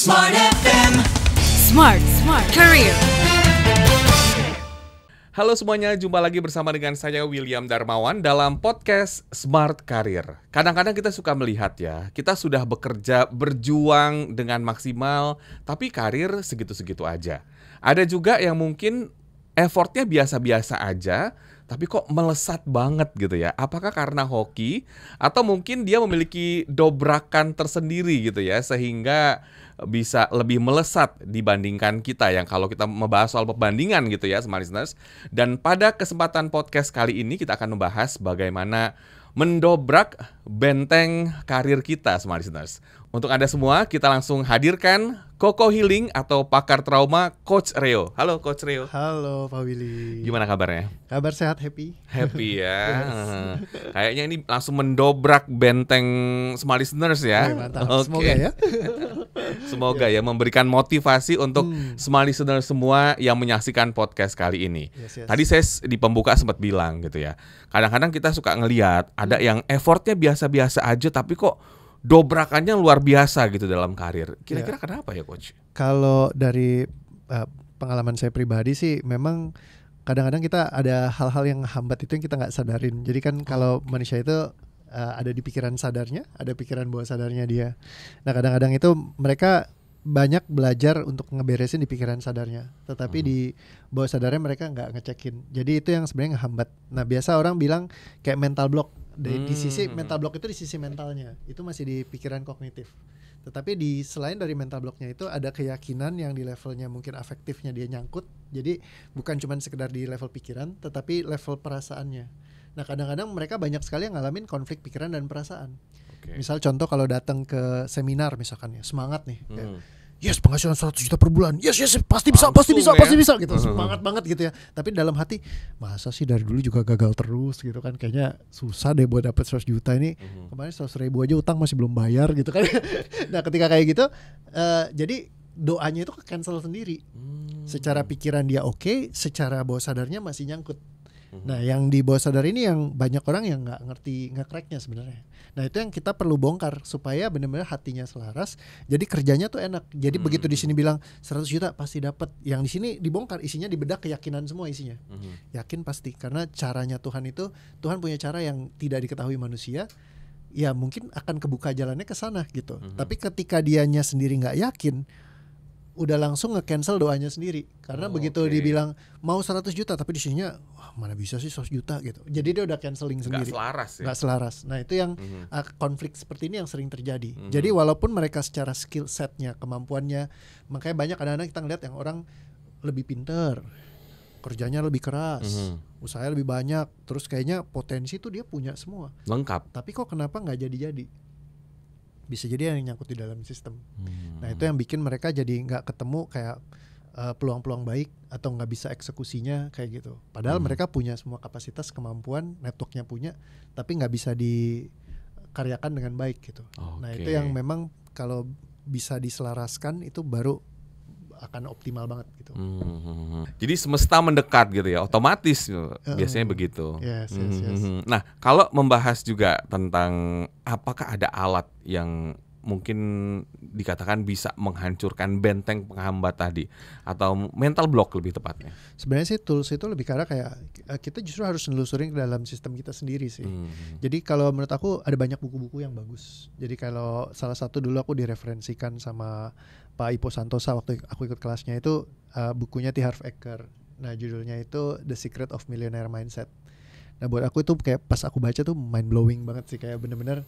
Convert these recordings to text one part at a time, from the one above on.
Smart FM. Smart Career. Halo semuanya, jumpa lagi bersama dengan saya William Darmawan dalam podcast Smart Career. Kadang-kadang kita suka melihat ya, kita sudah bekerja, berjuang dengan maksimal, tapi karir segitu-segitu aja. Ada juga yang mungkin effortnya biasa-biasa aja, tapi kok melesat banget gitu ya. Apakah karena hoki atau mungkin dia memiliki dobrakan tersendiri gitu ya, sehingga bisa lebih melesat dibandingkan kita yang kalau kita membahas soal perbandingan gitu ya, smart listeners. Dan pada kesempatan podcast kali ini kita akan membahas bagaimana mendobrak benteng karir kita, smart listeners. Untuk Anda semua, kita langsung hadirkan Koko Healing atau pakar trauma Coach Reo. Halo Coach Reo. Halo Pak Willy. Gimana kabarnya? Kabar sehat, happy. Happy ya. Yes. Kayaknya ini langsung mendobrak benteng smart listeners ya. Mantap. Oke. Semoga ya. Semoga ya memberikan motivasi untuk smart listeners semua yang menyaksikan podcast kali ini. Yes. Tadi saya di pembuka sempat bilang gitu ya. Kadang-kadang kita suka ngelihat ada yang effortnya biasa-biasa aja tapi kok dobrakannya luar biasa gitu dalam karir. Kira-kira kenapa ya Coach? Kalau dari pengalaman saya pribadi sih memang kadang-kadang kita ada hal-hal yang hambat itu yang kita nggak sadarin. Jadi kan kalau manusia itu ada di pikiran sadarnya, ada pikiran bawah sadarnya dia. Nah kadang-kadang itu mereka banyak belajar untuk ngeberesin di pikiran sadarnya, tetapi di bawah sadarnya mereka nggak ngecekin. Jadi itu yang sebenarnya ngehambat. Nah biasa orang bilang kayak mental block. Di sisi mental block itu di sisi mentalnya, itu masih di pikiran kognitif. Tetapi selain dari mental blocknya itu ada keyakinan yang di levelnya mungkin afektifnya dia nyangkut. Jadi bukan cuma sekedar di level pikiran, tetapi level perasaannya. Nah kadang-kadang mereka banyak sekali yang ngalamin konflik pikiran dan perasaan. Misal contoh kalau datang ke seminar misalkan ya, semangat nih kayak, yes penghasilan 100 juta per bulan, yes pasti bisa gitu, semangat banget gitu ya. Tapi dalam hati, masa sih dari dulu juga gagal terus gitu kan, kayaknya susah deh buat dapat 100 juta ini. Kemarin 100 ribu aja utang masih belum bayar gitu kan. Nah ketika kayak gitu, jadi doanya itu cancel sendiri. Secara pikiran dia oke, secara bawah sadarnya masih nyangkut. Nah yang di bawah sadar ini yang banyak orang yang nggak ngerti, nggak cracknya sebenarnya. Nah itu yang kita perlu bongkar supaya benar-benar hatinya selaras. Jadi kerjanya tuh enak. Jadi begitu di sini bilang 100 juta pasti dapat. Yang di sini dibongkar isinya, dibedah keyakinan semua isinya. Yakin pasti karena caranya Tuhan itu, Tuhan punya cara yang tidak diketahui manusia. Ya mungkin akan kebuka jalannya ke sana gitu. Tapi ketika dianya sendiri nggak yakin, udah langsung nge-cancel doanya sendiri. Karena begitu dibilang mau 100 juta tapi di sininya mana bisa sih 100 juta gitu. Jadi dia udah canceling sendiri. Nggak selaras. Nah itu yang konflik seperti ini yang sering terjadi. Jadi walaupun mereka secara skill setnya, kemampuannya, makanya banyak kadang-kadang kita ngeliat yang orang lebih pinter, kerjanya lebih keras, usahanya lebih banyak, terus kayaknya potensi tuh dia punya semua. Lengkap. Tapi kok kenapa nggak jadi-jadi? Bisa jadi yang nyangkut di dalam sistem. Nah itu yang bikin mereka jadi nggak ketemu kayak peluang-peluang baik atau nggak bisa eksekusinya kayak gitu. Padahal mereka punya semua kapasitas, kemampuan, networknya punya, tapi nggak bisa dikaryakan dengan baik gitu. Nah itu yang memang kalau bisa diselaraskan itu baru akan optimal banget gitu. Jadi semesta mendekat gitu ya, otomatis biasanya begitu. Yes. Nah, kalau membahas juga tentang apakah ada alat yang mungkin dikatakan bisa menghancurkan benteng penghambat tadi atau mental block lebih tepatnya. Sebenarnya sih tools itu lebih karena kayak kita justru harus nelusurin ke dalam sistem kita sendiri sih. Jadi kalau menurut aku ada banyak buku-buku yang bagus. Jadi kalau salah satu dulu aku direferensikan sama Pak Ipo Santosa waktu aku ikut kelasnya itu bukunya T. Harv Eker. Nah judulnya itu The Secret of Millionaire Mindset. Nah buat aku itu kayak pas aku baca tuh mind blowing banget sih, kayak bener-bener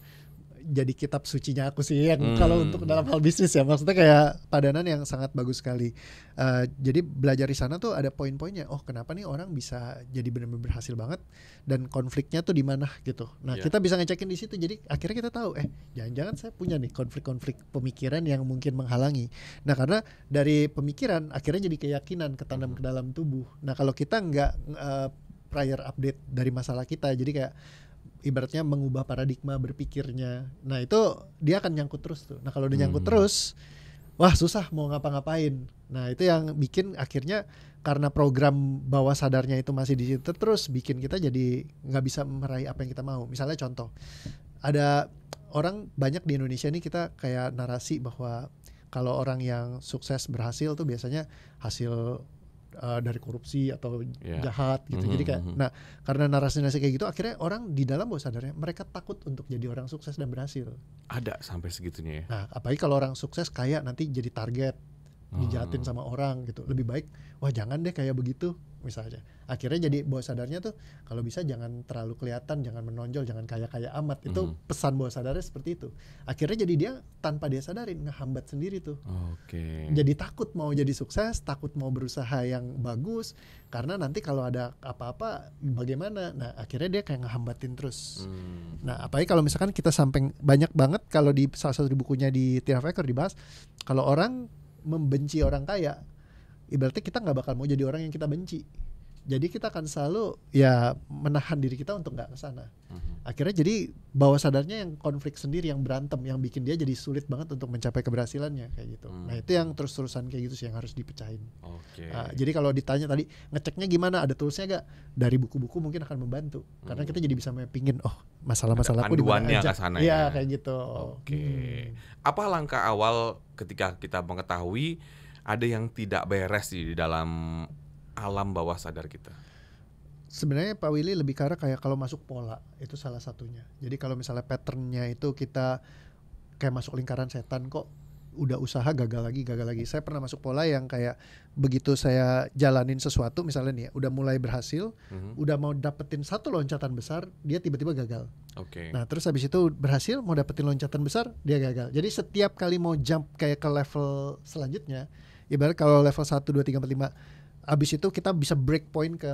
jadi kitab sucinya aku sih yang kalau untuk dalam hal bisnis ya, maksudnya kayak padanan yang sangat bagus sekali. Jadi belajar di sana tuh ada poin-poinnya. Oh kenapa nih orang bisa jadi benar-benar berhasil banget dan konfliknya tuh di mana gitu. Nah kita bisa ngecekin di situ. Jadi akhirnya kita tahu jangan-jangan saya punya nih konflik-konflik pemikiran yang mungkin menghalangi. Nah karena dari pemikiran akhirnya jadi keyakinan ketanam ke dalam tubuh. Nah kalau kita nggak prior update dari masalah kita, jadi kayak ibaratnya mengubah paradigma berpikirnya. Nah itu dia akan nyangkut terus tuh. Nah kalau udah nyangkut terus, wah susah mau ngapa-ngapain. Nah itu yang bikin akhirnya karena program bawah sadarnya itu masih di situ terus bikin kita jadi nggak bisa meraih apa yang kita mau. Misalnya contoh, ada orang banyak di Indonesia nih kita kayak narasi bahwa kalau orang yang sukses berhasil tuh biasanya hasil dari korupsi atau jahat gitu. Jadi kayak, nah karena narasi-narasi kayak gitu, akhirnya orang di dalam bawah sadarnya mereka takut untuk jadi orang sukses dan berhasil. Ada sampai segitunya ya. Nah, apalagi kalau orang sukses kayak nanti jadi target, dijahatin sama orang gitu. Lebih baik, wah jangan deh kayak begitu misalnya. Akhirnya jadi bawah sadarnya tuh kalau bisa jangan terlalu kelihatan, jangan menonjol, jangan kaya-kaya amat. Itu pesan bawah sadarnya seperti itu. Akhirnya jadi dia tanpa dia sadarin ngehambat sendiri tuh. Jadi takut mau jadi sukses, takut mau berusaha yang bagus, karena nanti kalau ada apa-apa bagaimana. Nah, akhirnya dia kayak ngehambatin terus. Nah, apalagi kalau misalkan kita sampai banyak banget kalau di salah satu bukunya di Tina Faker dibahas, kalau orang membenci orang kaya, ibaratnya kita nggak bakal mau jadi orang yang kita benci. Jadi kita akan selalu ya menahan diri kita untuk nggak kesana. Akhirnya jadi bawah sadarnya yang konflik sendiri, yang berantem, yang bikin dia jadi sulit banget untuk mencapai keberhasilannya kayak gitu. Nah itu yang terus-terusan kayak gitu sih yang harus dipecahin. Nah, jadi kalau ditanya tadi ngeceknya gimana, ada toolsnya gak? Dari buku-buku mungkin akan membantu. Karena kita jadi bisa mappingin, oh masalah-masalahku di mana aja. Iya kayak gitu. Apa langkah awal ketika kita mengetahui ada yang tidak beres di dalam alam bawah sadar kita? Sebenarnya Pak Willy lebih ke arah kayak kalau masuk pola, itu salah satunya. Jadi kalau misalnya patternnya itu kita kayak masuk lingkaran setan, kok udah usaha gagal lagi. Saya pernah masuk pola yang kayak begitu saya jalanin sesuatu misalnya nih, udah mulai berhasil, udah mau dapetin satu loncatan besar, dia tiba-tiba gagal. Nah terus habis itu berhasil, mau dapetin loncatan besar, dia gagal. Jadi setiap kali mau jump kayak ke level selanjutnya, ibarat kalau level 1, 2, 3, 4, 5, abis itu kita bisa break point ke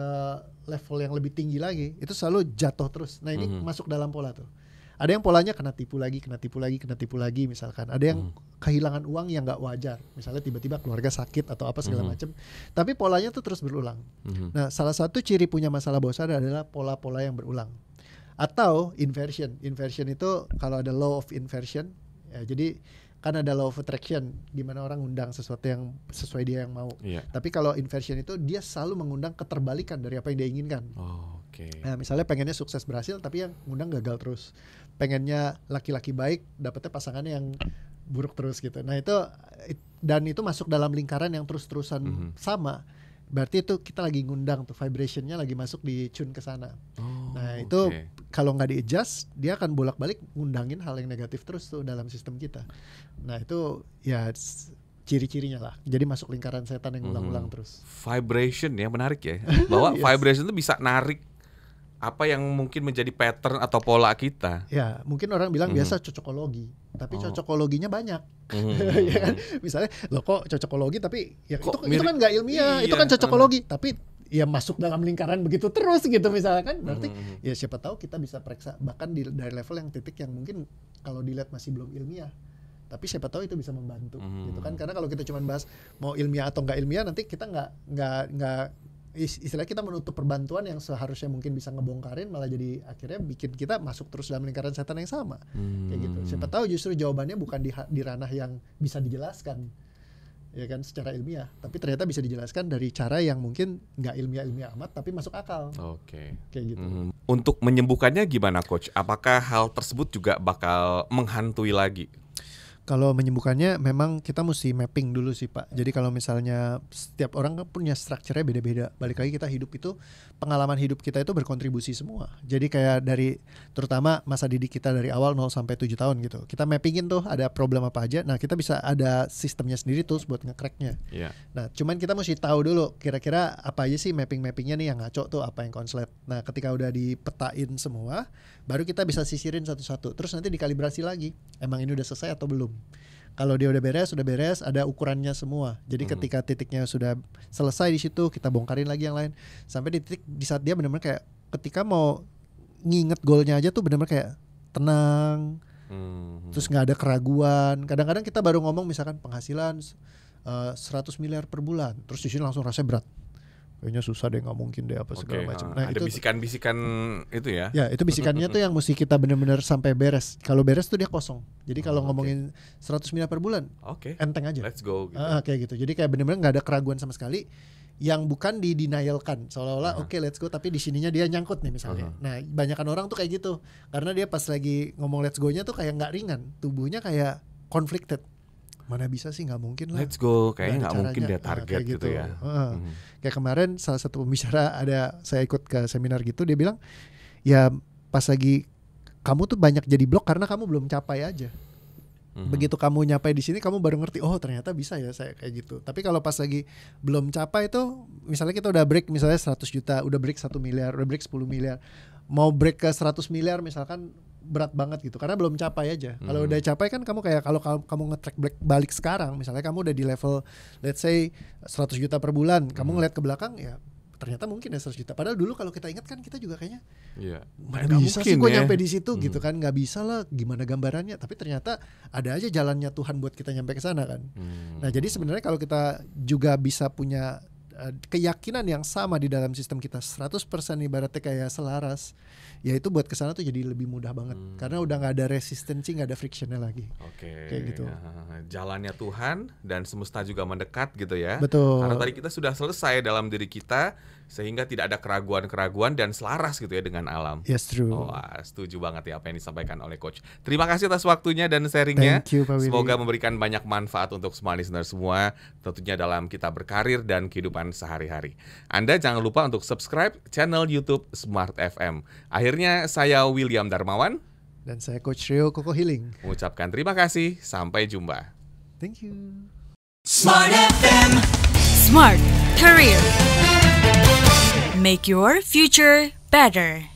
level yang lebih tinggi lagi, itu selalu jatuh terus. Nah ini masuk dalam pola tuh. Ada yang polanya kena tipu lagi misalkan. Ada yang kehilangan uang yang gak wajar, misalnya tiba-tiba keluarga sakit atau apa segala macam. Tapi polanya tuh terus berulang. Nah salah satu ciri punya masalah bawah sadar adalah pola-pola yang berulang. Atau inversion. Inversion itu kalau ada law of inversion, ya, jadi kan ada law of attraction, gimana orang undang sesuatu yang sesuai dia yang mau. Tapi kalau inversion itu dia selalu mengundang keterbalikan dari apa yang dia inginkan. Nah, misalnya pengennya sukses berhasil, tapi yang ngundang gagal terus. Pengennya laki-laki baik, dapetnya pasangannya yang buruk terus gitu. Nah itu, dan itu masuk dalam lingkaran yang terus-terusan sama. Berarti itu kita lagi ngundang tuh, vibrationnya lagi masuk di tune ke sana. Nah itu kalau nggak di-adjust, dia akan bolak-balik ngundangin hal yang negatif terus tuh dalam sistem kita. Nah itu ya ciri-cirinya lah. Jadi masuk lingkaran setan yang ulang-ulang terus. Vibration ya, menarik ya. Bahwa vibration itu bisa narik apa yang mungkin menjadi pattern atau pola kita. Ya mungkin orang bilang biasa cocokologi, tapi cocokologinya banyak. Ya kan? Misalnya loh kok cocokologi, tapi ya itu kan nggak ilmiah. Itu kan cocokologi, tapi ya masuk dalam lingkaran begitu terus gitu misalnya kan. Berarti ya siapa tahu kita bisa periksa bahkan dari level yang titik yang mungkin kalau dilihat masih belum ilmiah, tapi siapa tahu itu bisa membantu gitu kan. Karena kalau kita cuma bahas mau ilmiah atau nggak ilmiah, nanti kita nggak istilahnya kita menutup perbantuan yang seharusnya mungkin bisa ngebongkarin, malah jadi akhirnya bikin kita masuk terus dalam lingkaran setan yang sama. Kayak gitu. Siapa tahu justru jawabannya bukan di ranah yang bisa dijelaskan, ya kan, secara ilmiah, tapi ternyata bisa dijelaskan dari cara yang mungkin nggak ilmiah amat tapi masuk akal. Kayak gitu. Untuk menyembuhkannya gimana Coach? Apakah hal tersebut juga bakal menghantui lagi? Kalau menyembuhkannya memang kita mesti mapping dulu sih Pak. Jadi kalau misalnya setiap orang kan punya strukturnya beda-beda. Balik lagi kita hidup itu, pengalaman hidup kita itu berkontribusi semua. Jadi kayak dari terutama masa didik kita dari awal 0 sampai 7 tahun gitu. Kita mappingin tuh ada problem apa aja. Nah kita bisa ada sistemnya sendiri tuh buat nge-cracknya. Nah cuman kita mesti tahu dulu kira-kira apa aja sih mapping-mappingnya nih yang ngaco tuh, apa yang konslet. Nah ketika udah dipetain semua, baru kita bisa sisirin satu-satu. Terus nanti dikalibrasi lagi, emang ini udah selesai atau belum. Kalau dia udah beres, ada ukurannya semua. Jadi ketika titiknya sudah selesai di situ, kita bongkarin lagi yang lain. Sampai di titik di saat dia benar-benar kayak ketika mau nginget goalnya aja tuh benar-benar kayak tenang. Terus nggak ada keraguan. Kadang-kadang kita baru ngomong misalkan penghasilan 100 miliar per bulan, terus di sini langsung rasanya berat. Kayaknya susah deh, nggak mungkin deh apa segala macam. Nah, ada bisikan-bisikan itu ya. Ya itu bisikannya tuh yang mesti kita benar-benar sampai beres. Kalau beres tuh dia kosong. Jadi kalau ngomongin 100 miliar per bulan, enteng aja. Let's go. Gitu. Kayak gitu. Jadi kayak benar-benar nggak ada keraguan sama sekali. Yang bukan di-denialkan, seolah-olah let's go, tapi di sininya dia nyangkut nih misalnya. Nah banyakan orang tuh kayak gitu. Karena dia pas lagi ngomong let's go-nya tuh kayak nggak ringan. Tubuhnya kayak conflicted. mana bisa sih, nggak mungkin lah. Let's go, kayaknya Nggak ada nggak mungkin caranya. deh target Kayak gitu ya. Kayak kemarin salah satu pembicara saya ikut ke seminar gitu, dia bilang ya pas lagi kamu tuh banyak jadi blok karena kamu belum capai aja. Begitu kamu nyampai di sini, kamu baru ngerti, oh ternyata bisa ya saya kayak gitu. Tapi kalau pas lagi belum capai itu, misalnya kita udah break misalnya 100 juta, udah break 1 miliar, udah break 10 miliar, mau break ke 100 miliar misalkan berat banget gitu karena belum capai aja. Kalau udah capai kan kamu kayak kalau kamu nge-track balik sekarang, misalnya kamu udah di level let's say 100 juta per bulan, kamu ngeliat ke belakang ya ternyata mungkin ya 100 juta. Padahal dulu kalau kita ingat kan kita juga kayaknya mana bisa sih gue nyampe di situ gitu kan, nggak bisa lah, gimana gambarannya. Tapi ternyata ada aja jalannya Tuhan buat kita nyampe ke sana kan. Nah jadi sebenarnya kalau kita juga bisa punya keyakinan yang sama di dalam sistem kita 100% ibaratnya kayak selaras, ya itu buat kesana tuh jadi lebih mudah banget karena udah nggak ada resistensi, nggak ada frictionnya lagi. Kayak gitu. Jalannya Tuhan dan semesta juga mendekat gitu ya. Betul. Karena tadi kita sudah selesai dalam diri kita sehingga tidak ada keraguan-keraguan dan selaras gitu ya dengan alam. Yes, true. Wah, setuju banget ya apa yang disampaikan oleh Coach. Terima kasih atas waktunya dan sharingnya. Thank you, Pak Willy. Semoga memberikan banyak manfaat untuk semua listener semua, tentunya dalam kita berkarir dan kehidupan sehari-hari. Anda jangan lupa untuk subscribe channel YouTube Smart FM. Akhirnya saya William Darmawan dan saya Coach Rio Koko Healing mengucapkan terima kasih, sampai jumpa. Thank you. Smart FM. Smart Career. Make your future better.